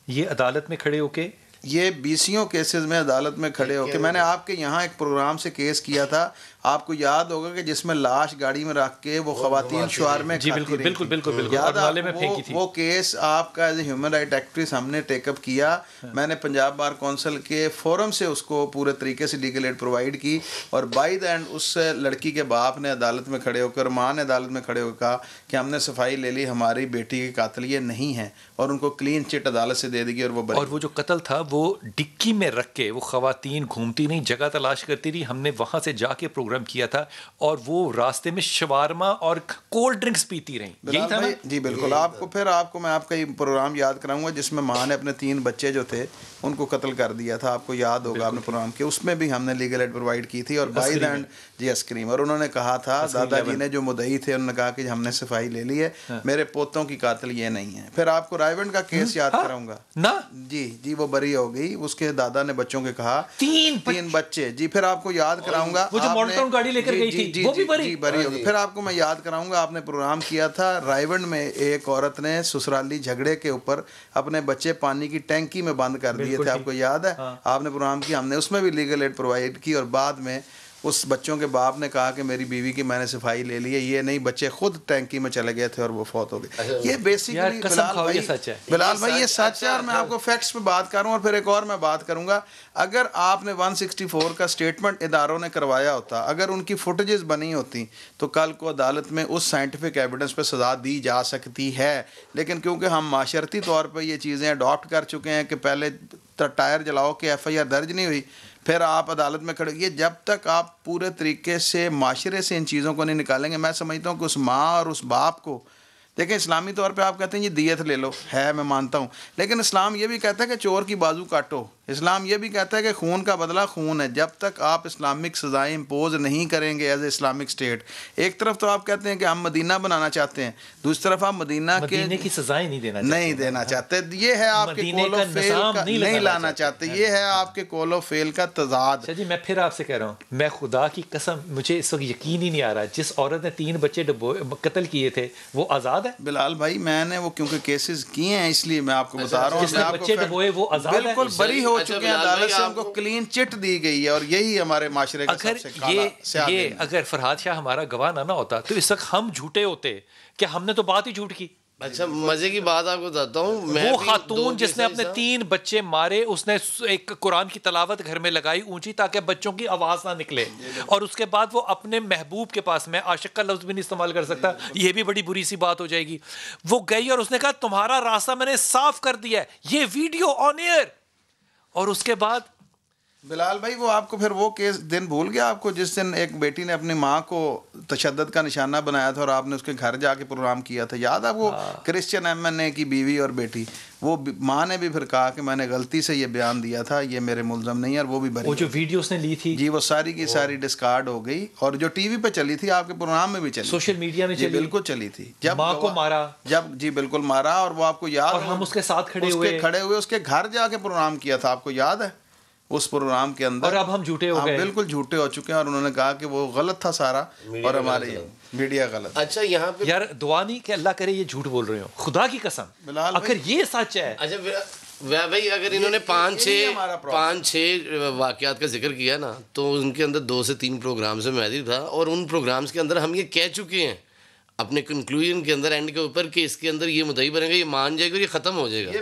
ये अदालत में खड़े होके, ये बीसियों केसेस में अदालत में खड़े होके, मैंने आपके यहाँ एक प्रोग्राम से केस किया था, आपको याद होगा कि जिसमें लाश गाड़ी में रख के वो खवातीन शुआर में जी बिल्कुल बिल्कुल बिल्कुल बिल्कुल याद नाले में फेंकी थी। वो केस आपका as a human right activist हमने टेकअप किया। मैंने पंजाब बार काउंसिल के फोरम से उसको पूरे तरीके से लीगल एड प्रोवाइड की और बाय द एंड उस लड़की के बाप ने अदालत में खड़े होकर, माँ ने अदालत में खड़े होकर कहा कि हमने सफाई ले ली, हमारी बेटी के कातिल ये नहीं है, और उनको क्लीन चिट अदालत से दे दी और वो जो कत्ल था वो डिक्की में रख के वो खवातीन घूमती नहीं, जगह तलाश करती रही। हमने वहाँ से जाके प्रोग्राम किया था और वो रास्ते में शवारमा और कोल्ड ड्रिंक्स पीती रही। यही था ना? जी बिल्कुल। आपको मैं आपका ये प्रोग्राम याद कराऊंगा जिसमें माँ ने अपने 3 बच्चे जो थे उनको कत्ल कर दिया था, आपको याद होगा, आपने प्रोग्राम किया, उसमें भी हमने लीगल एड प्रोवाइड की थी। और बाई द एंड जी अस्क्रीम, और उन्होंने कहा था, दादाजी ने जो मुद्दई थे उन्होंने कहा कि हमने सफाई ले ली है, मेरे पोतों की कातिल ये नहीं है। फिर आपको रायवंड का केस याद कराऊंगा ना, जी वो बरी हो गई, उसके दादा ने बच्चों के कहा तीन बच्चे जी। फिर आपको याद कराऊंगा, वो जो मॉडल गाड़ी लेकर गई थी वो भी बरी हो गई। फिर आपको मैं याद कराऊंगा, आपने प्रोग्राम किया था रायवंड में, एक औरत ने ससुराली झगड़े के ऊपर अपने बच्चे पानी की टैंकी में बंद कर दिए थे, आपको याद है? आपने प्रोग्राम किया, हमने उसमें भी लीगल एड प्रोवाइड की। और बाद में उस बच्चों के बाप ने कहा कि मेरी बीवी की मैंने सफाई ले ली है, ये नहीं, बच्चे खुद टैंकी में चले गए थे और वो फौत हो गए। ये बेसिकली बिलाल भाई ये सच है, और मैं आपको फैक्ट्स पे बात करूं। और फिर एक और मैं बात करूंगा, अगर आपने 164 का स्टेटमेंट इदारों ने करवाया होता, अगर उनकी फुटेजेस बनी होती, तो कल को अदालत में उस साइंटिफिक एविडेंस पे सज़ा दी जा सकती है। लेकिन क्योंकि हम माशरती तौर पर ये चीज़ें अडॉप्ट कर चुके हैं कि पहले टायर जलाओ कि FIR दर्ज नहीं हुई, फिर आप अदालत में खड़े, ये जब तक आप पूरे तरीके से माशरे से इन चीज़ों को नहीं निकालेंगे, मैं समझता हूँ कि उस माँ और उस बाप को, देखें इस्लामी तौर पे आप कहते हैं ये दियत ले लो, है मैं मानता हूँ, लेकिन इस्लाम ये भी कहता है कि चोर की बाजू काटो, इस्लाम ये भी कहता है कि खून का बदला खून है। जब तक आप इस्लामिक सज़ाएँ इम्पोज नहीं करेंगे एज ए इस्लामिक स्टेट, एक तरफ तो आप कहते हैं कि हम मदीना बनाना चाहते हैं, दूसरी तरफ आप मदीना की सज़ाएं नहीं देना चाहते, ये है आपके कोलो फेल का नहीं लाना चाहते, ये है आपके कोलो फेल का तजाद। जी मैं फिर आपसे कह रहा हूँ, मैं खुदा की कसम, मुझे इस वक्त यकीन ही नहीं आ रहा, जिस औरत ने 3 बच्चे कत्ल किए थे वो आज़ाद है? बिलाल भाई मैंने वो क्योंकि केसेस किए हैं इसलिए मैं आपको बता रहा हूँ, बच्चे डबोए वो आज़ाद है, बिल्कुल बरी हो चुके हैं, अदालत से उनको क्लीन चिट दी गई है। और यही हमारे माशरे का सबसे काला ये अगर फरहाद शाह हमारा गवाह ना होता तो इस वक्त हम झूठे होते, क्या हमने तो बात ही झूठ की। अच्छा मजे की बात आपको बताता हूँ, वो खातून जिसने अपने 3 बच्चे मारे, उसने एक कुरान की तलावत घर में लगाई ऊंची ताकि बच्चों की आवाज़ ना निकले, और उसके बाद वो अपने महबूब के पास, मैं आशिक का लफ्ज़ भी नहीं इस्तेमाल कर सकता, ये भी बड़ी बुरी सी बात हो जाएगी, वो गई और उसने कहा तुम्हारा रास्ता मैंने साफ कर दिया है, ये वीडियो ऑन एयर। और उसके बाद बिलाल भाई वो आपको फिर वो केस दिन भूल गया आपको, जिस दिन एक बेटी ने अपनी माँ को तशद्दुद का निशाना बनाया था और आपने उसके घर जाके प्रोग्राम किया था, याद है? वो क्रिश्चियन MNA की बीवी और बेटी, वो माँ ने भी फिर कहा कि मैंने गलती से ये बयान दिया था, ये मेरे मुल्ज़म नहीं है, और वो भी बरी। वो जो वीडियो उसने ली थी जी वो सारी की सारी डिस्कार्ड हो गई, और जो टीवी पे चली थी, आपके प्रोग्राम में भी चली, सोशल मीडिया में चली, बिल्कुल चली थी, जब माँ को मारा, जब जी बिल्कुल मारा, और वो आपको याद, और हम उसके साथ खड़े हुए उसके घर जाके प्रोग्राम किया था, आपको याद है? उस प्रोग्राम के अंदर, और अब हम झूठे हो गए, बिल्कुल झूठे हो चुके हैं, और उन्होंने कहा कि वो गलत था सारा, और हमारे मीडिया गलत। अच्छा यहाँ पे यार दुआ नहीं कि अल्लाह करे ये झूठ बोल रहे हो, खुदा की कसम अगर ये सच है। अच्छा भाई अगर इन्होंने 5-6 वाकयात का जिक्र किया ना, तो उनके अंदर 2 से 3 प्रोग्राम्स में मैं था, और उन प्रोग्राम्स के अंदर हम ये कह चुके हैं अपने कंक्लूजन के अंदर, एंड के ऊपर, कि इसके अंदर ये मुद्दई बनेगा, ये मान जाएगा, ये खत्म हो जाएगा।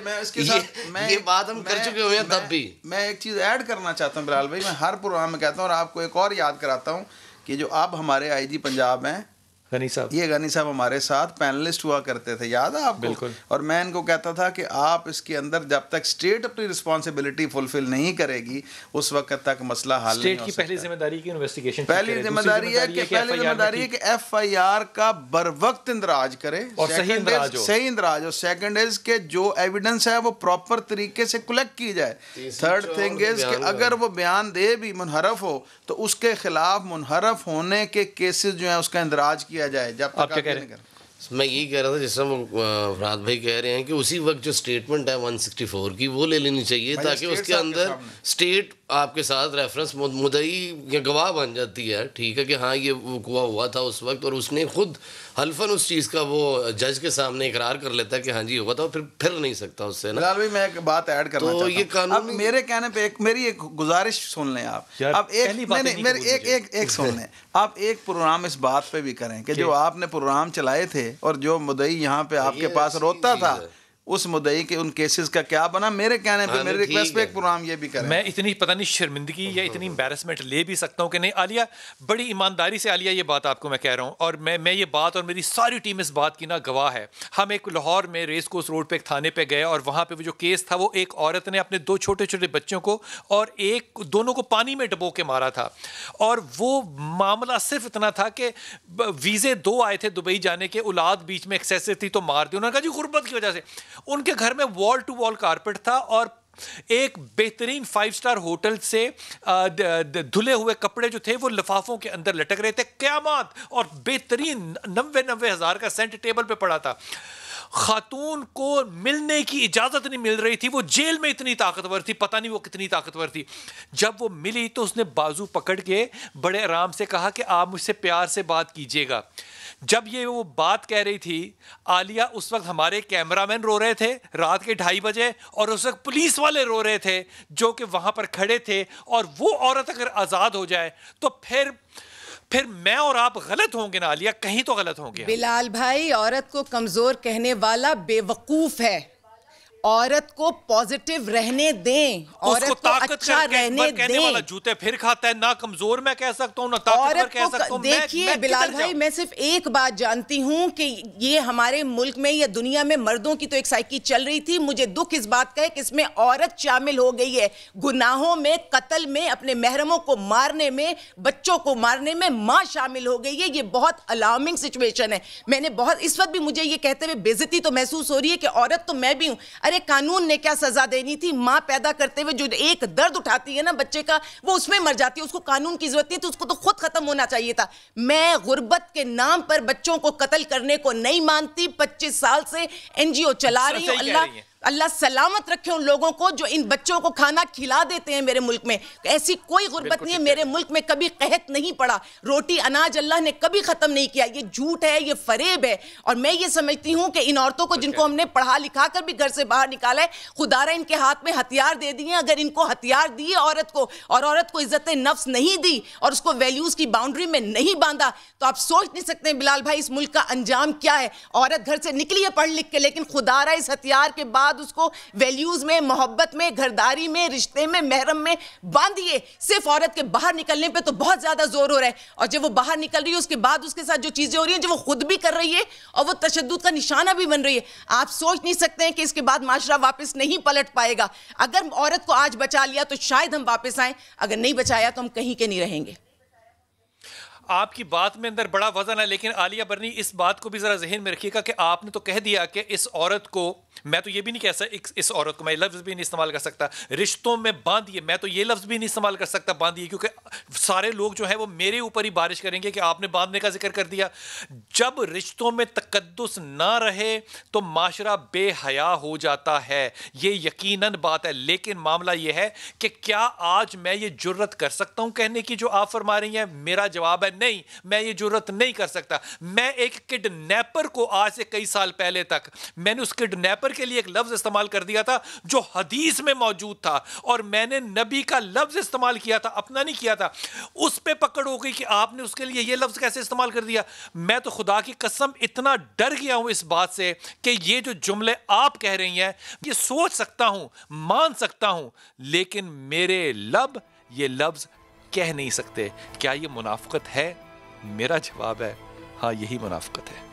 ये बात हम कर चुके हुए हैं तब भी। मैं एक चीज़ ऐड करना चाहता हूँ बिलाल भाई, मैं हर प्रोग्राम में कहता हूँ, और आपको एक और याद कराता हूँ कि जो अब हमारे IG पंजाब हैं गनी साहब, ये गनी साहब हमारे साथ पैनलिस्ट हुआ करते थे, याद है आपको? बिल्कुल। और मैं इनको कहता था कि आप इसके अंदर जब तक स्टेट अपनी रिस्पॉन्सिबिलिटी फुलफिल नहीं करेगी उस वक्त तक मसला हल नहीं हो सकता। स्टेट की पहली जिम्मेदारी की इन्वेस्टिगेशन, पहली जिम्मेदारी है कि FIR का बर वक्त इंदराज करे, और सही इंदराज हो। सेकंड इज के जो एविडेंस है वो प्रॉपर तरीके से कलेक्ट की जाए। थर्ड थिंग इज कि अगर वो बयान दे भी मुनहरफ हो तो उसके खिलाफ मुनहरफ होने के केसेस जो है उसका इंदराज किया जाए। जब तक आप क्या कह रहे हैं? मैं यही कह रहा था, जिस तरह फरहाद भाई कह रहे हैं कि उसी वक्त जो स्टेटमेंट है 164 की वो ले लेनी चाहिए, ताकि उसके अंदर स्टेट आपके साथ रेफरेंस मुद्दई या गवाह बन जाती है, ठीक है, कि हाँ ये वक़ुआ हुआ था उस वक्त, और उसने खुद हल्फन उस चीज़ का वो जज के सामने इकरार कर लेता है कि हाँ जी हुआ था, फिर नहीं सकता उससे ना। भाई मैं एक बात ऐड करना चाहता हूं, ये कानून, अब मेरे कहने पे मेरी एक गुजारिश सुन लें आप, अब एक सुन लें आप, एक प्रोग्राम इस बात पे भी करें कि जो आपने प्रोग्राम चलाए थे और जो मुद्दई यहाँ पे आपके पास रोता था, उस मुद्दई के उन केसेस का क्या बना, मेरे कहने पे, मेरे रिक्वेस्ट पे एक प्रोग्राम ये भी करें। मैं इतनी पता नहीं शर्मिंदगी या इतनी एम्बैरसमेंट ले भी सकता हूँ कि नहीं। आलिया बड़ी ईमानदारी से, आलिया ये बात आपको मैं कह रहा हूँ, और मैं ये बात और मेरी सारी टीम इस बात की ना गवाह है। हम एक लाहौर में रेस कोर्स रोड पे एक थाने पे गए, और वहाँ पे वो जो केस था, वो एक औरत ने अपने 2 छोटे छोटे बच्चों को और दोनों को पानी में डबो के मारा था, और वो मामला सिर्फ इतना था कि वीज़े 2 आए थे दुबई जाने के, औलाद बीच में एक्सेसिव थी तो मार दी। उन्होंने कहा जी गुर्बत की वजह से। उनके घर में वॉल टू वॉल कारपेट था, और एक बेहतरीन 5 स्टार होटल से धुले हुए कपड़े जो थे वो लिफाफों के अंदर लटक रहे थे, क़यामत, और बेहतरीन 90 हज़ार का सेंट टेबल पे पड़ा था। खातून को मिलने की इजाजत नहीं मिल रही थी, वो जेल में इतनी ताकतवर थी, पता नहीं वो कितनी ताकतवर थी। जब वो मिली तो उसने बाजू पकड़ के बड़े आराम से कहा कि आप मुझसे प्यार से बात कीजिएगा। जब ये वो बात कह रही थी, आलिया, उस वक्त हमारे कैमरामैन रो रहे थे रात के 2:30 बजे, और उस वक्त पुलिस वाले रो रहे थे जो कि वहां पर खड़े थे। और वो औरत अगर आजाद हो जाए तो फिर मैं और आप गलत होंगे ना आलिया, कहीं तो गलत होंगे। बिलाल भाई, औरत को कमजोर कहने वाला बेवकूफ है। औरत को पॉजिटिव रहने दें, औरत को अच्छा रहने दें। वाला जूते फिर खाता है, ना कमजोर मैं कह सकता हूं ना ताकतवर कह सकता हूं। देखिए बिलाल भाई, मैं सिर्फ एक बात जानती हूं कि ये हमारे मुल्क में या दुनिया में मर्दों की तो एक साइकी चल रही थी। मुझे दुख इस बात का है कि इसमें औरत शामिल हो गई है, गुनाहों में, कत्ल में, अपने महरमों को मारने में, बच्चों को मारने में मां शामिल हो गई है। ये बहुत अलार्मिंग सिचुएशन है। मैंने बहुत, इस वक्त भी मुझे ये कहते हुए बेइज्जती तो महसूस हो रही है कि औरत तो मैं भी हूं। अरे कानून ने क्या सजा देनी थी? मां पैदा करते हुए जो एक दर्द उठाती है ना बच्चे का, वो उसमें मर जाती है, उसको कानून की जरूरत नहीं थी, उसको तो खुद खत्म होना चाहिए था। मैं गुर्बत के नाम पर बच्चों को कत्ल करने को नहीं मानती। 25 साल से एनजीओ चला रही हूं। अल्लाह सलामत रखे उन लोगों को जो इन बच्चों को खाना खिला देते हैं मेरे मुल्क में। ऐसी कोई गुर्बत नहीं है मेरे मुल्क में, कभी कहत नहीं पड़ा। रोटी अनाज अल्लाह ने कभी खत्म नहीं किया। ये झूठ है, ये फरेब है। और मैं ये समझती हूं कि इन औरतों को, जिनको हमने पढ़ा लिखा कर भी घर से बाहर निकाला है, खुदारा इनके हाथ में हथियार दे दिए। अगर इनको हथियार दिए औरत को, और औरत को इज्जत नफ्स नहीं दी और उसको वैल्यूज की बाउंड्री में नहीं बांधा, तो आप सोच नहीं सकते बिलाल भाई इस मुल्क का अंजाम क्या है। औरत घर से निकली है पढ़ लिख के, लेकिन खुदारा इस हथियार के बाद उसको वैल्यूज में, मोहब्बत में, घरदारी में, रिश्ते में, महरम में बांधिए। सिर्फ औरत के बाहर निकलने पे तो बहुत ज्यादा जोर हो रहा है, और जब वो बाहर निकल रही है उसके बाद उसके साथ जो चीजें हो रही हैं, जो वो खुद भी कर रही है और वो तशद्दुद का निशाना भी बन रही है, आप सोच नहीं सकते हैं कि इसके बाद माशरा वापस नहीं पलट पाएगा। अगर औरत को आज बचा लिया तो शायद हम वापस आए, अगर नहीं बचाया तो हम कहीं के नहीं रहेंगे। आपकी बात में अंदर बड़ा वजन है, लेकिन आलिया बरनी, इस बात को भी जरा जहन में रखिएगा कि आपने तो कह दिया कि इस औरत को, मैं तो ये भी नहीं कह सकता इस औरत को, मैं लफ्ज़ भी नहीं इस्तेमाल कर सकता, रिश्तों में बांधिए, मैं तो ये लफ्ज़ भी नहीं इस्तेमाल कर सकता बांधिए, क्योंकि सारे लोग जो है वो मेरे ऊपर ही बारिश करेंगे कि आपने बांधने का जिक्र कर दिया। जब रिश्तों में तकद्दुस ना रहे तो माशरा बेहया हो जाता है, ये यकीनन बात है। लेकिन मामला ये है कि क्या आज मैं ये जुर्रत कर सकता हूं कहने की जो आप फरमा रही हैं? मेरा जवाब है नहीं, मैं ये जुर्रत नहीं कर सकता। मैं एक किडनैपर को आज से कई साल पहले तक मैंने उस किडनैपर के लिए एक लफ्ज इस्तेमाल कर दिया था जो हदीस में मौजूद था, और मैंने नबी का लफ्ज इस्तेमाल किया था, अपना नहीं किया था। उस पे पकड़ हो गई कि आपने उसके लिए ये लफ्ज कैसे इस्तेमाल कर दिया। मैं तो खुदा की कसम इतना डर गया हूं इस बात से कि ये जो जुमले आप कह रही हैं ये सोच सकता हूं, मान सकता हूं, लेकिन मेरे लब ये लफ्ज कह नहीं सकते। क्या ये मुनाफिकत है? मेरा जवाब है हाँ, यही मुनाफिकत है।